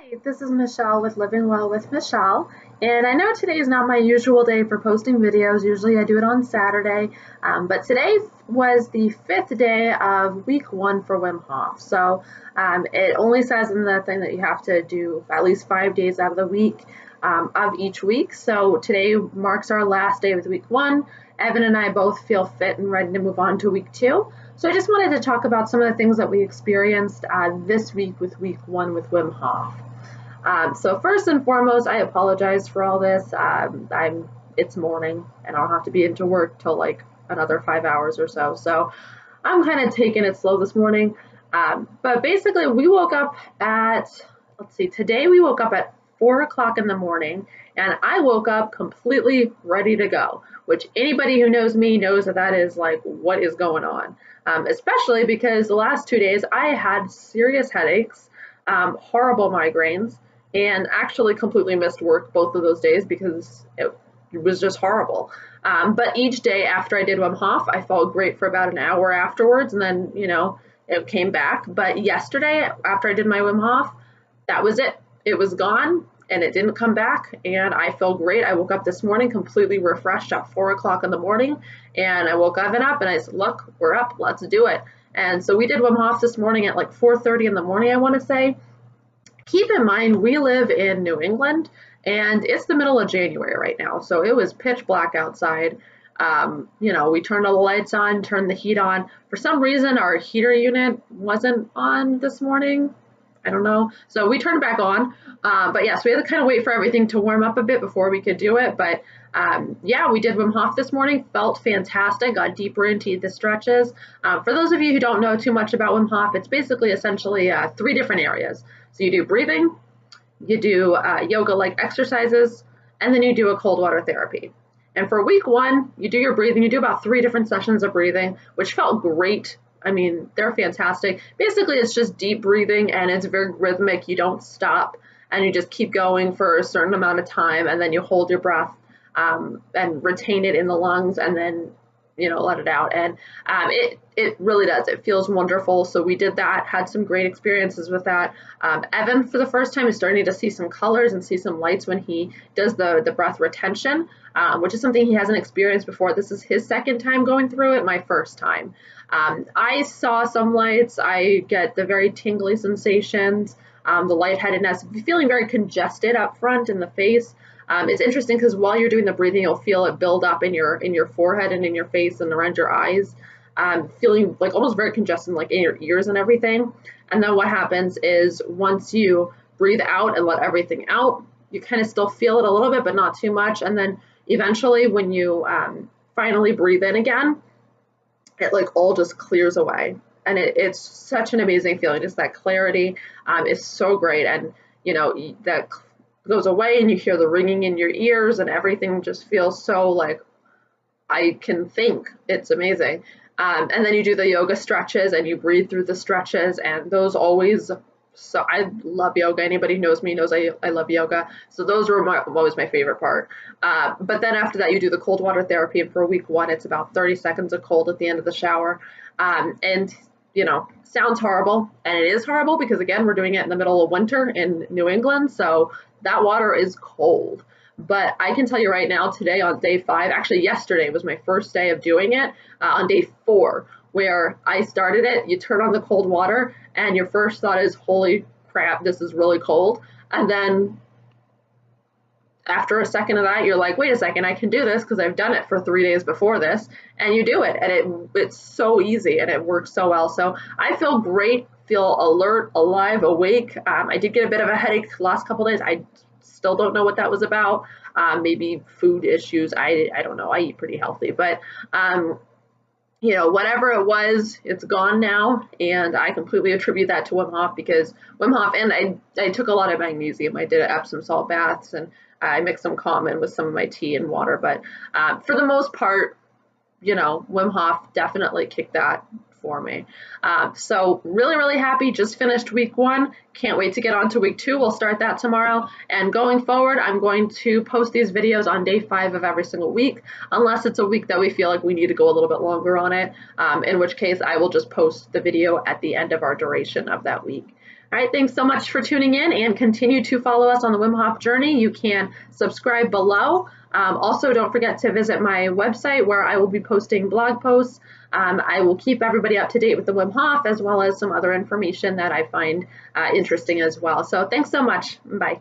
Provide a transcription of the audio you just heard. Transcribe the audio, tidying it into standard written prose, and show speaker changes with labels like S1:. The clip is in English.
S1: Hi, this is Michelle with Living Well with Michelle, and I know today is not my usual day for posting videos. Usually I do it on Saturday, but today was the fifth day of week one for Wim Hof. So it only says in the thing that you have to do at least 5 days out of the week of each week. So today marks our last day with week one. Evan and I both feel fit and ready to move on to week two. So I just wanted to talk about some of the things that we experienced this week with week one with Wim Hof. So first and foremost, I apologize for all this. It's morning and I'll have to be into work till like another 5 hours or so. So I'm kind of taking it slow this morning. But basically we woke up at, today we woke up at 4 o'clock in the morning, and I woke up completely ready to go, which anybody who knows me knows that is like, what is going on? Especially because the last 2 days I had serious headaches, horrible migraines, and actually completely missed work both of those days because it was just horrible. But each day after I did Wim Hof, I felt great for about an hour afterwards, and then, it came back. But yesterday, after I did my Wim Hof, that was it. It was gone and it didn't come back, and I felt great. I woke up this morning completely refreshed at 4 o'clock in the morning, and I woke Evan up and I said, look, we're up, let's do it. And so we did Wim Hof this morning at like 4:30 in the morning, I want to say. Keep in mind, we live in New England and it's the middle of January right now. So it was pitch black outside. We turned all the lights on, turned the heat on. For some reason, our heater unit wasn't on this morning. I don't know. So we turned it back on. But yes, we had to kind of wait for everything to warm up a bit before we could do it. But yeah, we did Wim Hof this morning. Felt fantastic. Got deeper into the stretches. For those of you who don't know too much about Wim Hof, it's basically essentially 3 different areas. So you do breathing, you do yoga-like exercises, and then you do a cold water therapy. And for week one, you do your breathing. You do about 3 different sessions of breathing, which felt great. I mean, they're fantastic. Basically, it's just deep breathing and it's very rhythmic. You don't stop and you just keep going for a certain amount of time, and then you hold your breath and retain it in the lungs, and then let it out. And it really does. It feels wonderful. So we did that, had some great experiences with that. Evan, for the first time, is starting to see some colors and see some lights when he does the breath retention, which is something he hasn't experienced before. This is his second time going through it, my first time. I saw some lights. I get the very tingly sensations, the lightheadedness, feeling very congested up front in the face. It's interesting because while you're doing the breathing, you'll feel it build up in your forehead and in your face and around your eyes, feeling like almost very congested, like in your ears and everything. And then what happens is once you breathe out and let everything out, you kind of still feel it a little bit, but not too much. And then eventually when you finally breathe in again, it like all just clears away. And it's such an amazing feeling. Just that clarity is so great. And that goes away and you hear the ringing in your ears and everything just feels so like I can think. It's amazing. And then you do the yoga stretches and you breathe through the stretches, and those always, so I love yoga. Anybody who knows me knows I love yoga. So those were always my favorite part. But then after that, you do the cold water therapy, and for week one, it's about 30 seconds of cold at the end of the shower. And sounds horrible, and it is horrible because again, we're doing it in the middle of winter in New England, so that water is cold. But I can tell you right now, today on day 5, actually yesterday was my first day of doing it, on day 4, where I started it, you turn on the cold water and your first thought is, holy crap, this is really cold. And then after a second of that, you're like, wait a second, I can do this because I've done it for 3 days before this, and you do it, and it's so easy and it works so well. So I feel great, feel alert, alive, awake. I did get a bit of a headache the last couple days. I still don't know what that was about. Maybe food issues. I don't know. I eat pretty healthy, but whatever it was, it's gone now, and I completely attribute that to Wim Hof, because Wim Hof, and I took a lot of magnesium. I did Epsom salt baths, and I mixed some common with some of my tea and water, but for the most part, Wim Hof definitely kicked that for me. So really, really happy. Just finished week 1. Can't wait to get on to week 2. We'll start that tomorrow. And going forward, I'm going to post these videos on day 5 of every single week, unless it's a week that we feel like we need to go a little bit longer on it, in which case I will just post the video at the end of our duration of that week. All right, thanks so much for tuning in, and continue to follow us on the Wim Hof journey. You can subscribe below. Also, don't forget to visit my website where I will be posting blog posts. I will keep everybody up to date with the Wim Hof, as well as some other information that I find interesting as well. So thanks so much. Bye.